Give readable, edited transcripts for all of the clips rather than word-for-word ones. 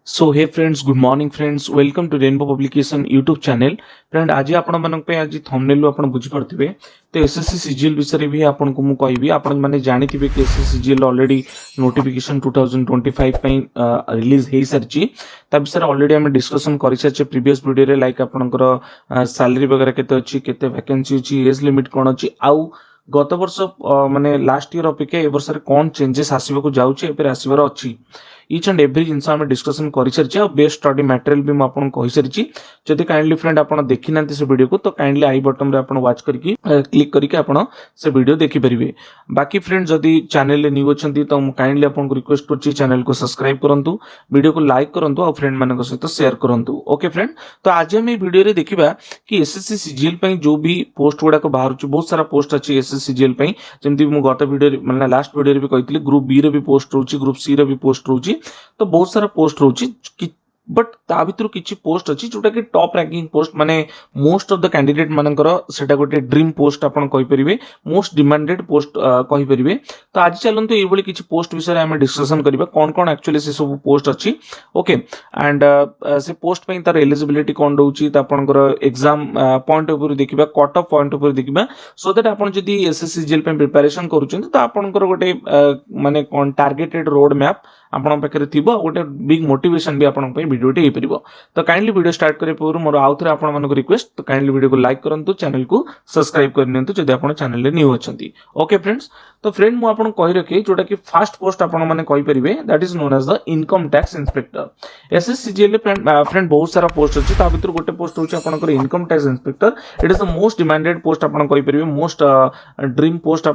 So hey friends good morning friends welcome to rainbow publication YouTube channel friend आज आपण मानक पे आज थंबनेल आपण बुझी परथिबे तो एसएससी सीजीएल विषय भी आपण को मु कहबी आपण माने जानिथिबे कि एसएससी सीजीएल ऑलरेडी नोटिफिकेशन 2025 पई रिलीज हे सरची ता विषय ऑलरेडी हम डिस्कशन करि सरचे प्रीवियस वीडियो रे लाइक आपनकर सैलरी वगैरह केते अछि केते वैकेंसी अछि एज लिमिट कोन अछि आउ गत वर्ष माने लास्ट ईयर अपेक्षा ए वर्ष रे कोन चेंजेस आसीबा को जाउछि एपर आसीबार अछि each and every जिनस आम डिस्कसन कर सारी बेस्ट स्टडी मटेरियल भी मुझे कही सारी जदि काइंडली फ्रेंड आप देखी ना से वीडियो को तो काइंडली आई बटन रे आप वाच करके क्लिक करके आप से वीडियो देखि परिबे। बाकी फ्रेंड जदि चैनल न्यू अच्छी तो काइंडली आपको रिक्वेस्ट कर चैनल को सब्सक्राइब करूँ वीडियो को लाइक करूँ और फ्रेंड मान सहित शेयर करूँ। ओके फ्रेंड तो आज हम वीडियो रे देखिबा कि एसएससी सीजीएल पई जो भी पोस्ट गुड़ाक बाहर बहुत सारा पोस्ट अच्छी एसएससी सीजीएल पई जेमती मु गत वीडियो माने लास्ट वीडियो रे भी कहती ग्रुप बी रे भी पोस्ट रोची ग्रुप सी रे भी पोस्ट रोची तो बहुत सारा पोस्ट रोची बट ता भितर किछि पोस्ट अछि जोटा कि टॉप रैंकिंग पोस्ट माने मोस्ट ऑफ द कैंडिडेट मानकर सेटा गोटे ड्रीम पोस्ट आपण कहि परिबे मोस्ट डिमांडेड पोस्ट कहि परिबे। तो आज चलंतु एई बळी किछि पोस्ट विषय हम डिस्कशन करिबा कोन कोन एक्चुअली से सब पोस्ट अछि। ओके एंड से पोस्ट पई तार एलिजिबिलिटी कोन रहउची त आपनकर एग्जाम पॉइंट ऑफ व्यू देखिबा cut off point of view देखिबा सो दैट आपण जदी एसएससी जीएल पे प्रिपरेशन करूछन त आपनकर गोटे माने कोन टारगेटेड रोड मैप आपण पाखरे थिबो गोटे बिग मोटिवेशन भी आपण पे वीडियो टे परिबो। तो काइंडली वीडियो स्टार्ट करे पूर्व मोर आउ थरे आपण मानको रिक्वेस्ट तो काइंडली वीडियो को लाइक करंतु चैनल को सब्सक्राइब कर नियंतु जदि आपण चैनल रे न्यू अछंती। ओके फ्रेंड्स तो फ्रेंड मु आपण कहि रखे जोटा कि फर्स्ट पोस्ट आपण माने कहि परिबे that is known as the income tax inspector. SSC CGL friend बहुत सारा पोस्ट अछि ता भितर गोटे पोस्ट होछि आपनकर income tax inspector. It is the most demanded post आपण कहि परिबे most dream post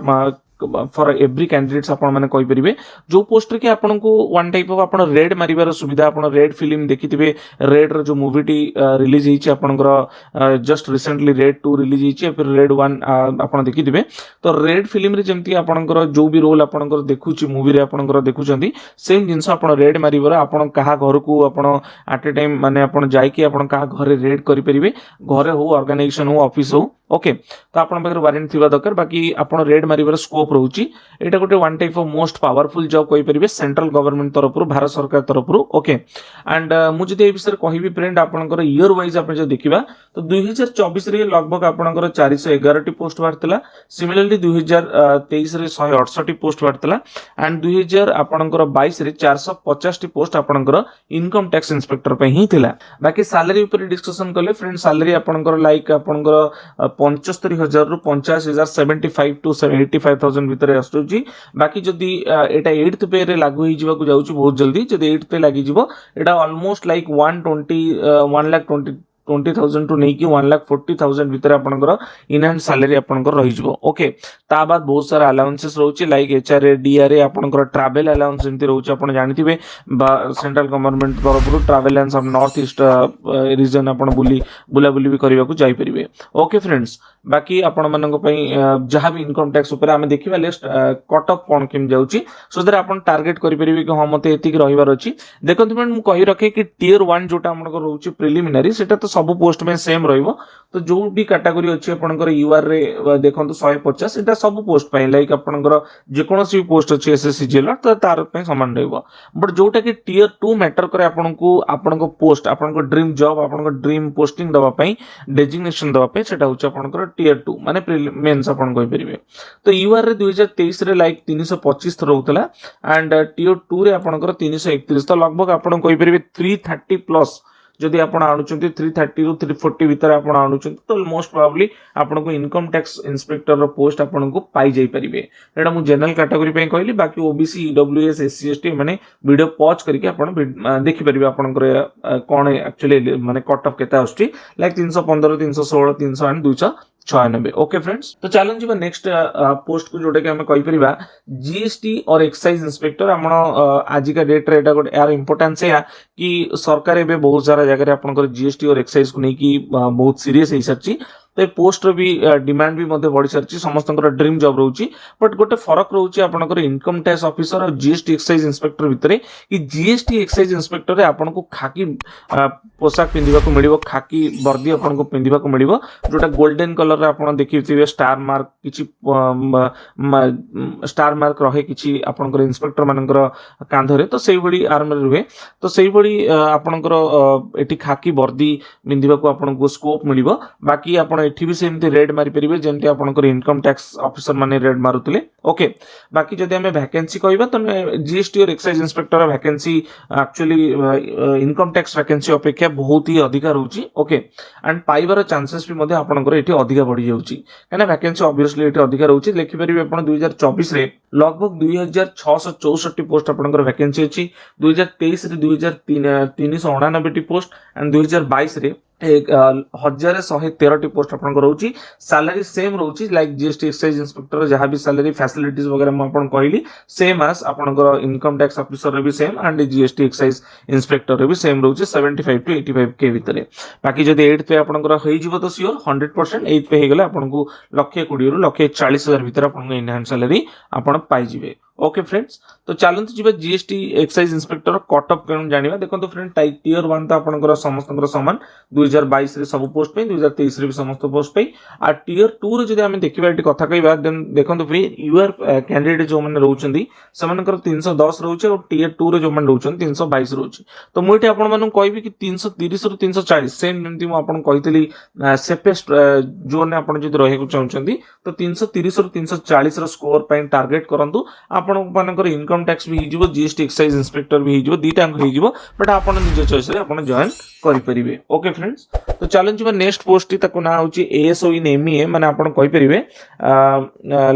for every candidates आपण माने कहि परिबे जो पोस्ट रे कि आपण को वन टाइप ऑफ आपण रेड मारिबार सुविधा आपण रेड फिल्म देखिथिबे रेड रो जो मूवी टी रिलीज हिची आपनकर जस्ट रिसेंटली रेड 2 रिलीज हिची फिर रेड 1 आपण देखिथिबे। तो रेड फिल्म रे जेमती आपनकर जो भी रोल आपनकर देखुची मूवी रे आपनकर देखुचंदी सेम जिंस आपण रेड मारिबार आपण कहा घर को आपण एट ए टाइम माने आपण जाई कि आपण कहा घर रेड करि परिबे घरे हो ऑर्गेनाइजेशन हो ऑफिस हो। ओके तो आपण पाखरे वारंट थिबा दरकार बाकी आपण रेड मारिबार स्कोप रहउची एटा गोटे one type of most powerful job कहि परिबे सेंट्रल गवर्नमेंट तरफ भारत सरकार तरफ। ओके एंड मु जदि ए विषय कहिबी फ्रेंड आपनकर ईयर वाइज आपण जे देखिबा तो 2024 रे लगभग आपनकर 411 टी पोस्ट बारतला सिमिलरली 2023 रे 168 टी पोस्ट बारतला एंड 2000 आपनकर 22 रे 450 टी पोस्ट आपनकर इनकम टैक्स इंस्पेक्टर पे ही थिला। बाकी सैलरी ऊपर डिस्कशन करले फ्रेंड सैलरी आपनकर लाइक आपनकर 75,000 रु 85,000 75 टू 85,000 भितर आसुची। बाकी जदि एटा 8th पे रे लागू ही जीवा को जाउची बहुत जल्दी जदि 8th पे लागि जीवो एटा ऑलमोस्ट लाइक 1,20,000 टू नहीं कि 1,40,000 भितर आपनकर इनहैंड सैलरी आपनकर रहि जीवो। ओके ता बाद बहुत सारा अलाउंसेस रहउची लाइक एचआरए डीआरए आपनकर ट्रैवल अलाउंस जेंति रहउची आपण जानिथिबे सेंट्रल गवर्नमेंट तरफ रु travel allowance of north east region आपण बुला बुली भी करबा को जाई परिबे। ओके फ्रेंड्स बाकी आपण मानक पई जहां भी इनकम टैक्स ऊपर आमे देखिबा लिस्ट कट ऑफ कोन केम जाउची सो दैट आपण टारगेट करि परिबे कि हम मते एतिक रहिबार अछि। देखंतु फ्रेंड मु कहि रखे कि टियर 1 जोटा हमन को रहउची प्रिलिमिनरी सेटा तो सब पोस्ट में सेम रहिबो। तो जो भी कैटेगरी अछि आपनकर यूआर रे देखंतु 150 एटा सब पोस्ट पई लाइक आपनकर जे कोनोसी पोस्ट अछि एसएससीजीएल तो तार पे समान रहइबो। बट जोटा कि टियर 2 मैटर करे आपनको पोस्ट आपनको ड्रीम जॉब आपनको ड्रीम पोस्टिंग दवा पई डेजिग्नेशन दवा पई सेटा होछि आपनकर टियर 2 माने मेंस आपण कहि परिबे। तो यूआर रे 2023 रे लाइक 325 रहउतला एंड टियर 2 रे आपनकर 331 तो लगभग आपण कहि परिबे 330 प्लस जदि आपण आणुचंती 330 रु 340 भीतर आपण आणुचंती तो मोस्ट प्रोबब्ली आपण को इनकम टैक्स इंस्पेक्टर रो पोस्ट आपण को पाई जाई परिबे। एटा मु जनरल कैटेगरी पे कहली बाकी ओबीसी ईडब्ल्यूएस एससी एसटी माने वीडियो पॉज करके आपण देखि परिबे आपण कोन एक्चुअली माने कट ऑफ केता आस्टी लाइक 315 316 300 एंड 296। ओके फ्रेंड्स तो चैलेंज बा नेक्स्ट पोस्ट को जोटा कि हम कहि परिबा जीएसटी और एक्साइज इंस्पेक्टर हमन आज का डेट रे एटा यार इंपोर्टेंस है कि सरकार एबे बहुत सारा जगह रे आपनकर जीएसटी और एक्साइज को नै कि बहुत सीरियस है सरची। तो ये पोस्ट रो भी डिमांड भी मध्य बढ़ी सारी समस्त ड्रीम जॉब रोची बट गोटे फरक रोची आपनकर इनकम टैक्स ऑफिसर और जीएसटी एक्साइज इंस्पेक्टर भितर कि जीएसटी एक्साइज इंस्पेक्टर रे आपनको खाकी पोशाक पिंधिबा को मिलिबो खाकी वर्दी आपनको पिंधिबा को मिलिबो जोटा गोल्डन कलर रे आपण देखिथिबे स्टार मार्क किछि स्टार मार्क रहे किछि आपनकर इंस्पेक्टर मानकर कांधरे तो सेही बडी आर्म रे रुहे तो सेही बडी आपनकर एठी खाकी वर्दी पिंधिबा को आपनको स्कोप मिलिबो बाकी आपण एठी भी सेमती रेड मारि परिबे जेमती आपनकर इनकम टैक्स ऑफिसर माने रेड मारुतले ओके बाकी जदि हमें वैकेंसी कहबा तो जीएसटी और excise inspector vacancy actually income tax vacancy अपेक्षा बहुत ही अधिक रहउची ओके एंड पाइबार चांसेस भी मध्ये आपनकर एठी अधिक बढ़ी जाउची काना वैकेंसी ऑब्वियसली एठी अधिक रहउची लिखि परिबे आपण 2024 रे लगभग 2664 पोस्ट आपनकर वैकेंसी अछि 2023 रे 2399 टी पोस्ट एंड 2022 रे 1113 पोस्ट आपन रोची सैलरी सेम रोची लाइक जीएसटी एक्साइज इंस्पेक्टर जहां भी सैलरी फैसिलिटीज वगैरह म आपन कहली सेम एज आपन इनकम टैक्स ऑफिसर रे भी same and GST excise inspector रे भी सेम रोची 75 टू 85 के भितरे बाकी जदि 8th पे आपन होई जिवो तो सियोर 100% 8th पे हे गेले आपन को 120 रु 140,000 भितर आपन इनहैंड सैलरी आपन पाई जिवे ओके फ्रेंड्स तो चलते जी GST excise inspector cut off कौन जाना देखो फ्रेंड टियर 1 तो आपंकर समस्त सामान 2022 रे सब पोस्ट पे 2023 रे भी समस्त पोस्ट पे आ टियर 2 रे जदि हम देखिबा एटी कथा कहबा देन देखो फ्री यूआर कैंडिडेट जो माने रहउचंदी समानकर 310 रहउचे और टियर 2 रे जो माने रहउचंदी 322 रहउचे तो मुइटे आपन मानु कहबी कि 330 रु 340 सेम जेमति मु आपन कहितली सेफेस्ट जोन आपन जदि रहै को चाहउचंदी तो 330 रु 340 रो स्कोर पे टारगेट करंतु आपनकर इनकम टैक्स भी हिजिबो जीएसटी एक्साइज इंस्पेक्टर भी हिजिबो दीटा हिजिबो बट आपन निज चॉइस रे आपन जॉइन करि परिबे ओके फ्रेंड्स तो चैलेंज में नेक्स्ट पोस्ट ताको ना होची एएसओ इन एमईए माने आपन कहि परिबे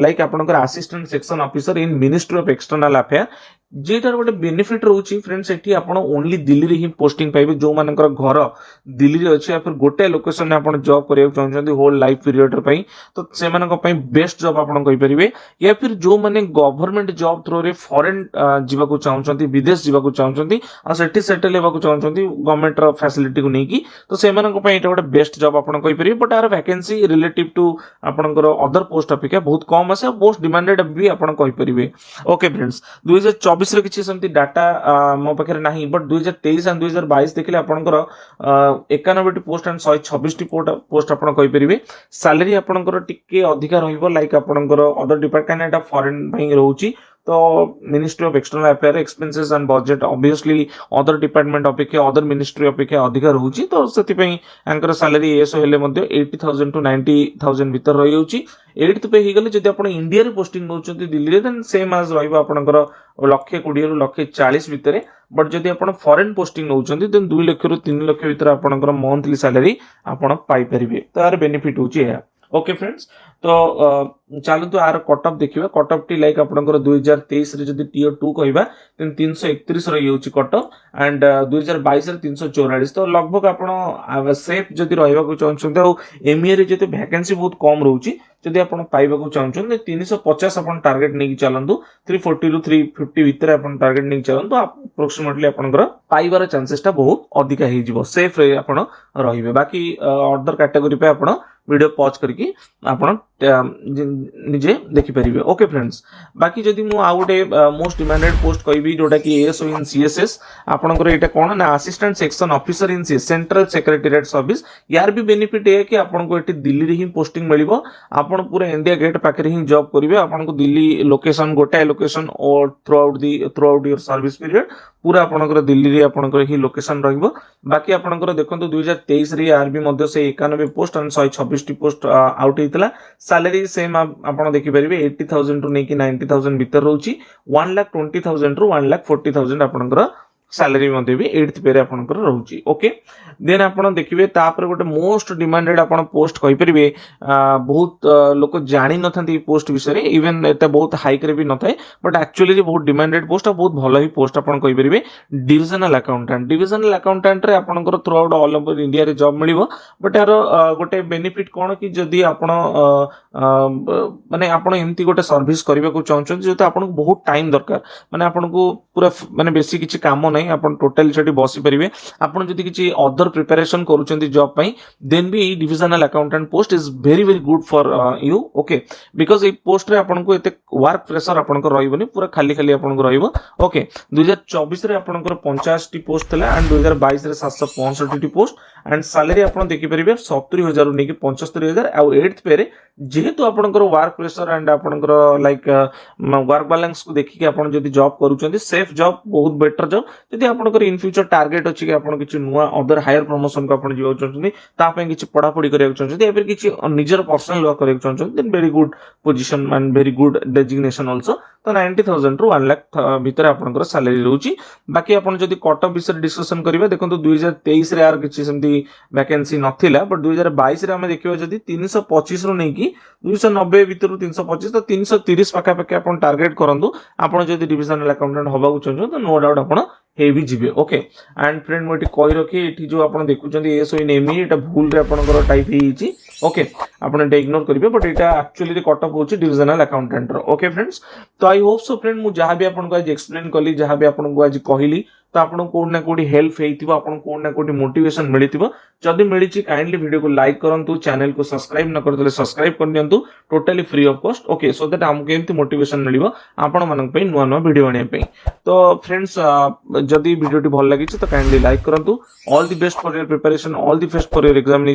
लाइक आपनकर assistant section officer in ministry of external affair जेटार गोटे बेनिफिट रोची फ्रेंड्स एठी आपण ओनली दिल्ली रे ही पोस्टिंग पाइबे जो मानकर घर दिल्ली रे अछि या फिर गोटे लोकेशन ने आपण जॉब करियो चाहछंती होल लाइफ पीरियड रे पई तो से मानक पई बेस्ट जॉब आपण कहि परिबे या फिर जो माने गवर्नमेंट जॉब थ्रू रे फॉरेन जीवा को चाहछंती विदेश जीवा को चाहछंती आ सेठी सेटल हेबा को चाहछंती गवर्नमेंट रो फैसिलिटी को नेकी तो से मानक पई एटा गोटे बेस्ट जॉब आपण कहि परिबे but are vacancy relative to आपनकर अदर पोस्ट अपेक्षा बहुत कम आसे मोस्ट डिमांडेड भी आपण कहि परिबे ओके फ्रेंड्स 2024 रे किछि समति डाटा मो पाखरे नाही बट 2023 एंड 2022 देखले आपनकर 91 टी पोस्ट एंड 126 टी पोस्ट आपण कहि परिबे सैलरी आपनकर टिके अधिका रहिबो लाइक आपनकर अदर डिपार्टमेंट एटा फॉरेन भाई रहउची तो ministry of external affair expenses and budget obviously other department अपेक्षा अदर मिनिस्ट्री अपेक्षा अधिक रहउची तो सेति पई एंकर सैलरी एसो हेले मध्ये 80,000 टू 90,000 भीतर रहि जाउची 8th पे ही गले जदि आपण इंडिया रे पोस्टिंग नउचंती दिल्ली रे देन सेम आज रहइबो आपनकर 120 रु 140 भितरे बट जदि आपण फॉरेन पोस्टिंग नउचंती देन 2 लाख रु 3 लाख भीतर आपनकर मंथली सैलरी आपण पाई परिबे तार बेनिफिट होची है ओके फ्रेंड्स तो चलतु आर कट ऑफ देखिबा कट ऑफ टी लाइक आपनकर 2023 रे जदि टियर 2 कहबा देन 331 रही होची कट ऑफ एंड 2022 रे 344 तो लगभग आपण सेफ जदि रहबा को चाहछन तो एमईए रे जते वैकेंसी बहुत कम रहउची जदि आपण पाइबा को चाहछन 350 आपण टारगेट नेकी चलंतु 340 रु 350 भीतर आपण टारगेट नेकी चलंतु अप्रोक्सीमेटली आपनकर पाइबार चांसेस ता बहुत अधिक हे जिवो सेफ रे आपण रहिबे बाकी अदर कैटेगरी पे आपण वीडियो पॉज करके आपण निजे देखि परिबे ओके फ्रेंड्स बाकी जदि मु आ गोटे मोस्ट डिमांडेड पोस्ट कहबी जोटा कि एएसओ इन सीएसएस आपनकर एटा कोन ना assistant section officer in central secretariat service यार भी बेनिफिट है कि आपन को एटी दिल्ली रे ही पोस्टिंग मिलिबो आपन पूरा इंडिया गेट पाखे ही जॉब करिवे आपन को दिल्ली लोकेशन गोटे लोकेशन और through out your service period पूरा आपनकर दिल्ली रे आपनकर ही लोकेशन रहइबो बाकी आपनकर देखंतु 2023 रे आरबी मध्ये से 91 पोस्ट और 126 टी पोस्ट आउट हेतला सैलरी सेम आपण देखि परिबे 80,000 टू नेकी 90,000 भीतर रहउची 1,20,000 टू 1,40,000 आपनकर सैलरी मध्ये भी 8th पे रे आपनकर रहउची ओके देन आपण देखिबे तापर गोटे मोस्ट डिमांडेड आपण पोस्ट कहि परिबे बहुत लोक जानि नथांती पोस्ट विषय रे इवन एता बहुत हाइक रे भी नथाय बट एक्चुअली बहुत डिमांडेड पोस्ट बहुत भलो ही पोस्ट आपण कहि परिबे डिविजनल अकाउंटेंट रे आपनकर through out all over India रे जॉब मिलिबो बट यार गोटे बेनिफिट कोन कि जदी आपण माने आपण एम्ति गोटे सर्विस करबा को चाहछन जेते आपण बहुत टाइम दरकार माने आपण को पूरा माने बेसी किछि काम नै पई आपण टोटली सेठी बसी परिबे आपण जदि किछि अदर प्रिपरेशन करूचंती जॉब पई देन भी divisional accountant post is very very good for you okay because A post रे आपण को एते वर्क प्रेशर आपण को रहइबनी पूरा खाली खाली आपण को रहइबो ओके 2024 रे आपण को 50 टी पोस्ट थला एंड 2022 रे 765 टी पोस्ट एंड सैलरी आपण देखि परिबे 70000 रु नेकी 75000 आ 8th पे रे जेहेतु आपणकर वर्क प्रेशर एंड आपणकर लाइक वर्क बैलेंस को देखि कि आपण जदि जॉब करूचंती सेफ जॉब बहुत बेटर जॉब जदि आपणकर इन फ्यूचर टारगेट अछि कि आपण किछि नुवा अदर हायर प्रमोशन को आपण जियो चंती ता पे किछि पढा पढी करिया चंती या फिर किछि निजर पर्सनल वर्क करिया चंती then very good position and very good designation also तो 90000 रु 1 लाख भीतर आपणकर सैलरी रहउची बाकी आपण जदि कट ऑफ विषय डिस्कशन करिबा देखंतु 2023 रे आर किछि सेमती वैकेंसी नथिला बट 2022 रे हम देखिबा जदि 325 रु नै कि 290 भीतर 325 तो 330 पाखा पाखा आपण टारगेट करंतु आपण जदि डिविजनल अकाउंटेंट होबाकू चाहछो तो नो डाउट आपण हे भी जिबे ओके एंड फ्रेंड मोटी कहि रखी एठी जो आपण देखुचंदी एस ओइन एमी एटा भूल रे आपणकर टाइप हेची ओके आपण एटा इग्नोर करिवे बट एटा एक्चुअली रे कट ऑफ होची डिविजनल अकाउंटेंट रो ओके फ्रेंड्स तो आई होप सो फ्रेंड मु जहां भी आपण को आज एक्सप्लेन कली जहां भी आपण को आज कहिली तो आपन कोड ना कोडी हेल्प हेइतिबो आपन कोड ना कोडी मोटिवेशन मिलितिबो जदि मिलिछि काइंडली वीडियो को लाइक करंतु चैनल को सब्सक्राइब न करतले सब्सक्राइब कर दियंतु totally free of cost okay so that हमके एमती मोटिवेशन मिलिबो आपन मनन पे नुवा नुवा वीडियो बने पे तो फ्रेंड्स जदि वीडियो टी भल लागिछि तो काइंडली लाइक करंतु all the best for your preparation all the best for your examination